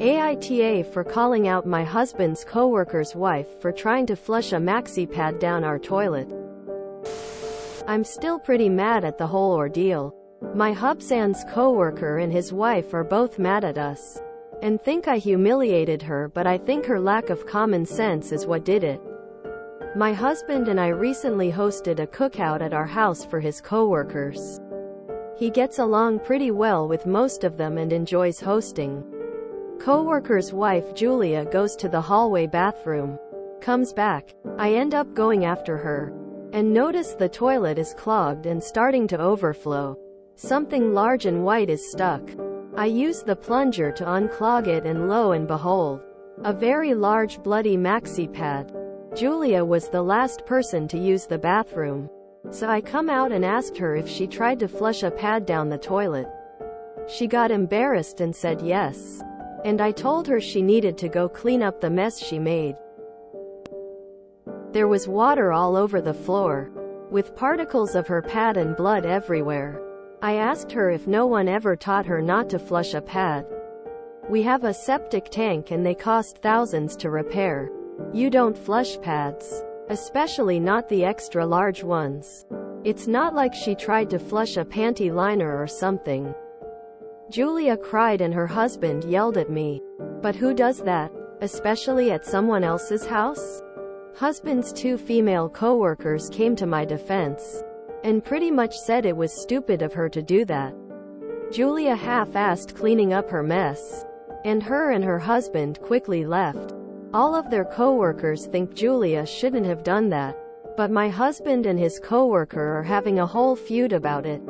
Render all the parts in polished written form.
AITA for calling out my husband's coworker's wife for trying to flush a maxi pad down our toilet. I'm still pretty mad at the whole ordeal. My hubson's coworker and his wife are both mad at us and think I humiliated her, but I think her lack of common sense is what did it. My husband and I recently hosted a cookout at our house for his coworkers. He gets along pretty well with most of them and enjoys hosting. Coworker's wife Julia goes to the hallway bathroom, comes back. I end up going after her and notice the toilet is clogged and starting to overflow. Something large and white is stuck. I use the plunger to unclog it, and lo and behold, a very large bloody maxi pad. Julia was the last person to use the bathroom, so I come out and asked her if she tried to flush a pad down the toilet. She got embarrassed and said yes, and I told her she needed to go clean up the mess she made. There was water all over the floor, with particles of her pad and blood everywhere. I asked her if no one ever taught her not to flush a pad. We have a septic tank and they cost thousands to repair. You don't flush pads, especially not the extra large ones. It's not like she tried to flush a panty liner or something. Julia cried and her husband yelled at me. But who does that, especially at someone else's house? Husband's two female coworkers came to my defense and pretty much said it was stupid of her to do that. Julia half-assed cleaning up her mess, and her husband quickly left. All of their coworkers think Julia shouldn't have done that, but my husband and his coworker are having a whole feud about it.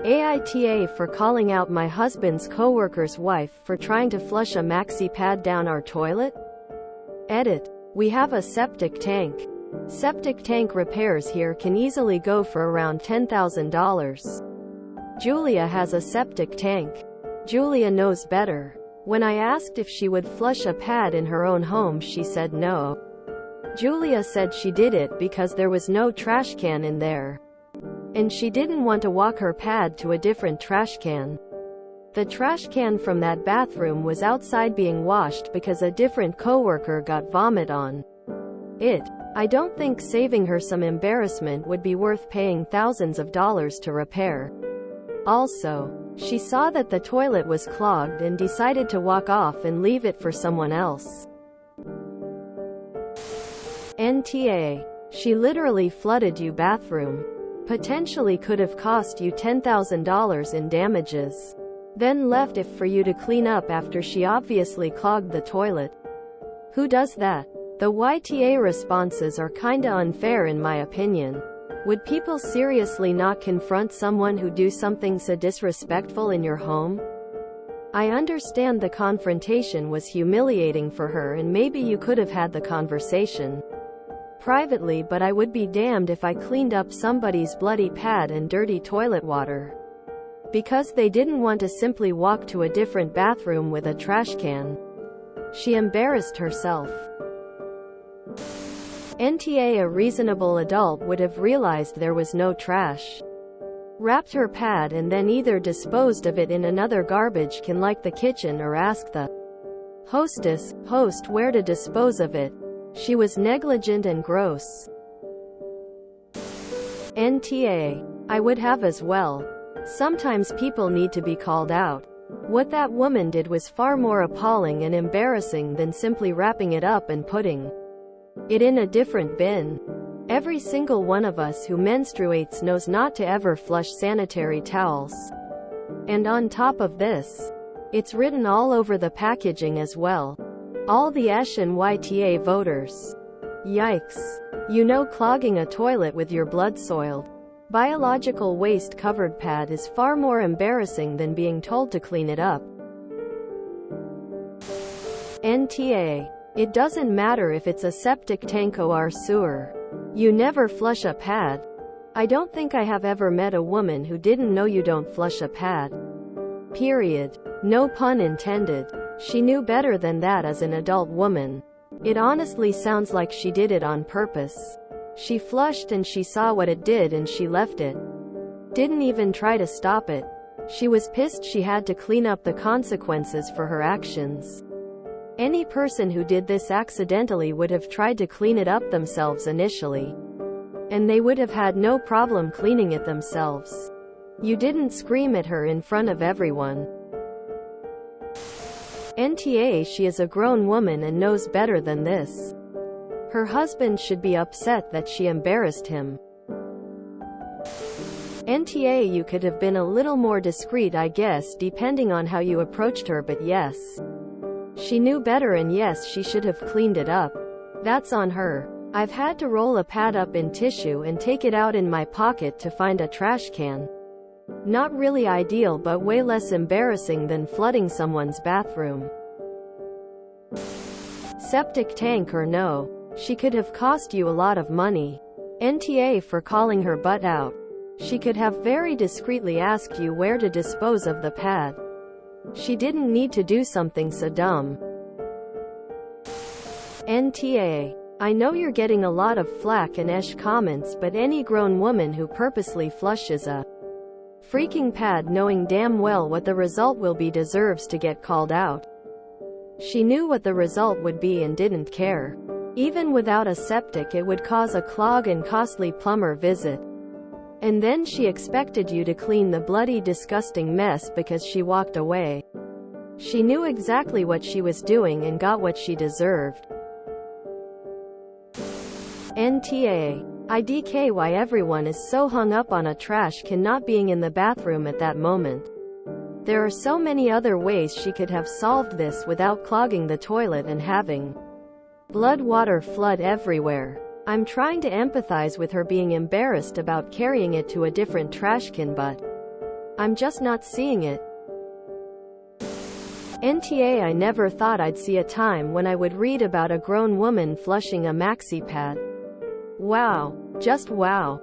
AITA for calling out my husband's coworker's wife for trying to flush a maxi pad down our toilet? Edit. We have a septic tank. Septic tank repairs here can easily go for around $10,000. Julia has a septic tank. Julia knows better. When I asked if she would flush a pad in her own home, she said no. Julia said she did it because there was no trash can in there, and she didn't want to walk her pad to a different trash can. The trash can from that bathroom was outside being washed because a different coworker got vomit on it. I don't think saving her some embarrassment would be worth paying thousands of dollars to repair. Also, she saw that the toilet was clogged and decided to walk off and leave it for someone else. NTA. She literally flooded you bathroom. Potentially could have cost you $10,000 in damages. Then left it for you to clean up after she obviously clogged the toilet. Who does that? The YTA responses are kinda unfair in my opinion. Would people seriously not confront someone who do something so disrespectful in your home? I understand the confrontation was humiliating for her and maybe you could have had the conversation privately, but I would be damned if I cleaned up somebody's bloody pad and dirty toilet water because they didn't want to simply walk to a different bathroom with a trash can. She embarrassed herself. NTA. A reasonable adult would have realized there was no trash, wrapped her pad and then either disposed of it in another garbage can like the kitchen or ask the host where to dispose of it. She was negligent and gross. NTA. I would have as well. Sometimes people need to be called out. What that woman did was far more appalling and embarrassing than simply wrapping it up and putting it in a different bin. Every single one of us who menstruates knows not to ever flush sanitary towels. And on top of this, it's written all over the packaging as well. All the ESH and YTA voters. Yikes. You know, clogging a toilet with your blood soiled, biological waste covered pad is far more embarrassing than being told to clean it up. NTA. It doesn't matter if it's a septic tank or sewer. You never flush a pad. I don't think I have ever met a woman who didn't know you don't flush a pad. Period. No pun intended. She knew better than that as an adult woman. It honestly sounds like she did it on purpose. She flushed and she saw what it did and she left it. Didn't even try to stop it. She was pissed she had to clean up the consequences for her actions. Any person who did this accidentally would have tried to clean it up themselves initially. And they would have had no problem cleaning it themselves. You didn't scream at her in front of everyone. NTA, she is a grown woman and knows better than this. Her husband should be upset that she embarrassed him. NTA, you could have been a little more discreet, I guess, depending on how you approached her, but yes. She knew better, and yes, she should have cleaned it up. That's on her. I've had to roll a pad up in tissue and take it out in my pocket to find a trash can. Not really ideal, but way less embarrassing than flooding someone's bathroom. Septic tank or no, she could have cost you a lot of money. NTA for calling her butt out. She could have very discreetly asked you where to dispose of the pad. She didn't need to do something so dumb. NTA. I know you're getting a lot of flack and esh comments, but any grown woman who purposely flushes a freaking pad knowing damn well what the result will be deserves to get called out. She knew what the result would be and didn't care. Even without a septic, it would cause a clog and costly plumber visit. And then she expected you to clean the bloody, disgusting mess because she walked away. She knew exactly what she was doing and got what she deserved. NTA. IDK, why everyone is so hung up on a trash can not being in the bathroom at that moment. There are so many other ways she could have solved this without clogging the toilet and having blood water flood everywhere. I'm trying to empathize with her being embarrassed about carrying it to a different trash can, but I'm just not seeing it. NTA, I never thought I'd see a time when I would read about a grown woman flushing a maxi pad. Wow. Just wow.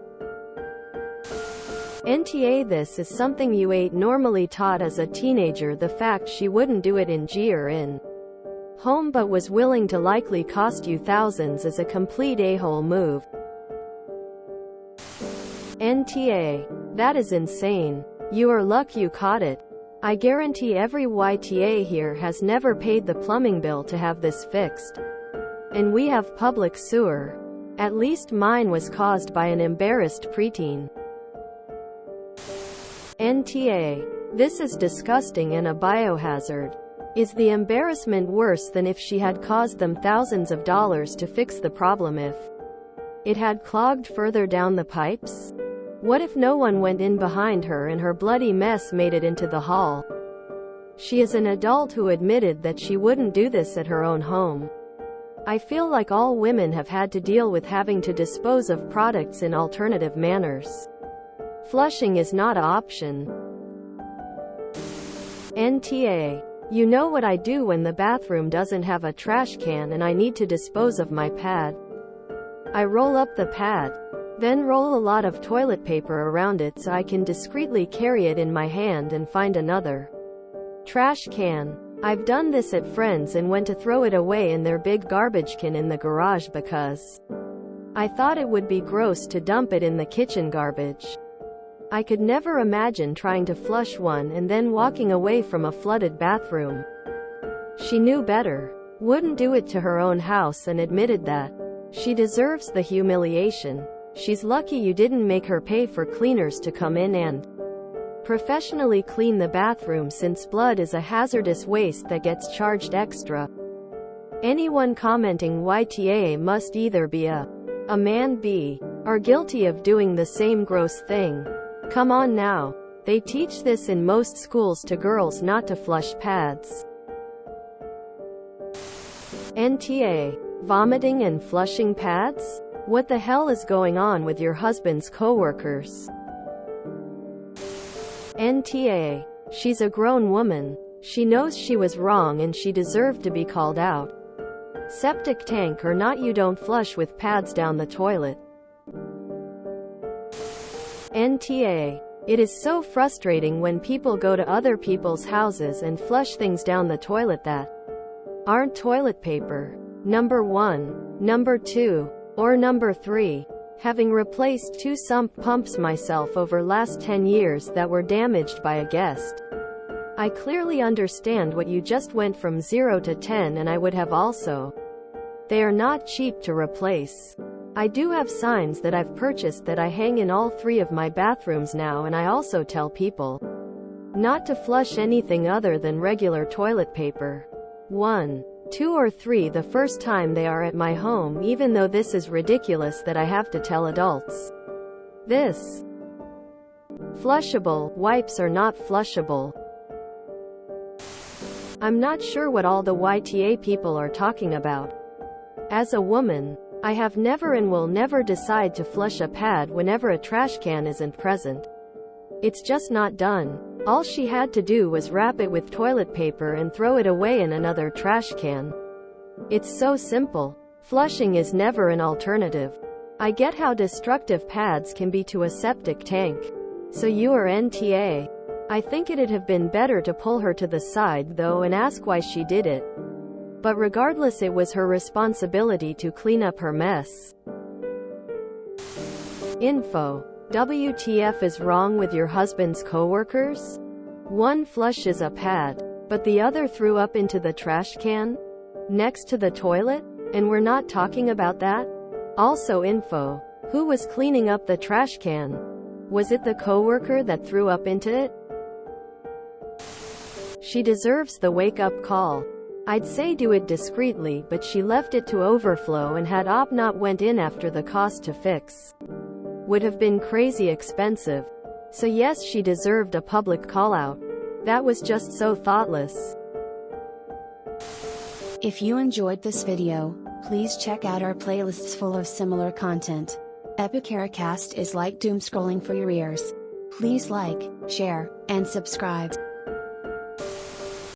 NTA, this is something you ain't normally taught as a teenager. The fact she wouldn't do it in G or in home but was willing to likely cost you thousands is a complete a-hole move. NTA. That is insane. You are lucky you caught it. I guarantee every YTA here has never paid the plumbing bill to have this fixed. And we have public sewer. At least mine was caused by an embarrassed preteen. NTA. This is disgusting and a biohazard. Is the embarrassment worse than if she had caused them thousands of dollars to fix the problem if it had clogged further down the pipes? What if no one went in behind her and her bloody mess made it into the hall? She is an adult who admitted that she wouldn't do this at her own home. I feel like all women have had to deal with having to dispose of products in alternative manners. Flushing is not an option. NTA. You know what I do when the bathroom doesn't have a trash can and I need to dispose of my pad? I roll up the pad. Then roll a lot of toilet paper around it so I can discreetly carry it in my hand and find another trash can. I've done this at friends and went to throw it away in their big garbage can in the garage because I thought it would be gross to dump it in the kitchen garbage. I could never imagine trying to flush one and then walking away from a flooded bathroom. She knew better. Wouldn't do it to her own house and admitted that. She deserves the humiliation. She's lucky you didn't make her pay for cleaners to come in and professionally clean the bathroom, since blood is a hazardous waste that gets charged extra. Anyone commenting YTA must either be a man B are guilty of doing the same gross thing. Come on now. They teach this in most schools to girls not to flush pads. NTA. Vomiting and flushing pads? What the hell is going on with your husband's coworkers? NTA. She's a grown woman. She knows she was wrong and she deserved to be called out. Septic tank or not, you don't flush with pads down the toilet. NTA. It is so frustrating when people go to other people's houses and flush things down the toilet that aren't toilet paper. Number 1, number 2, or number 3. Having replaced 2 sump pumps myself over last 10 years that were damaged by a guest. I clearly understand what you just went from 0 to 10, and I would have also. They are not cheap to replace. I do have signs that I've purchased that I hang in all 3 of my bathrooms now, and I also tell people not to flush anything other than regular toilet paper. 1, 2 or 3 the first time they are at my home, even though this is ridiculous that I have to tell adults this. Flushable wipes are not flushable. I'm not sure what all the YTA people are talking about. As a woman, I have never and will never decide to flush a pad whenever a trash can isn't present. It's just not done. All she had to do was wrap it with toilet paper and throw it away in another trash can. It's so simple. Flushing is never an alternative. I get how destructive pads can be to a septic tank. So you are NTA. I think it'd have been better to pull her to the side though and ask why she did it. But regardless, it was her responsibility to clean up her mess. Info. WTF is wrong with your husband's coworkers? One flushes a pad, but the other threw up into the trash can next to the toilet, and we're not talking about that? Also info. Who was cleaning up the trash can? Was it the coworker that threw up into it? She deserves the wake-up call. I'd say do it discreetly, but she left it to overflow and had op not went in after the cost to fix would have been crazy expensive. So yes, she deserved a public call-out. That was just so thoughtless. If you enjoyed this video, please check out our playlists full of similar content. AmITheAsshole is like doom scrolling for your ears. Please like, share, and subscribe.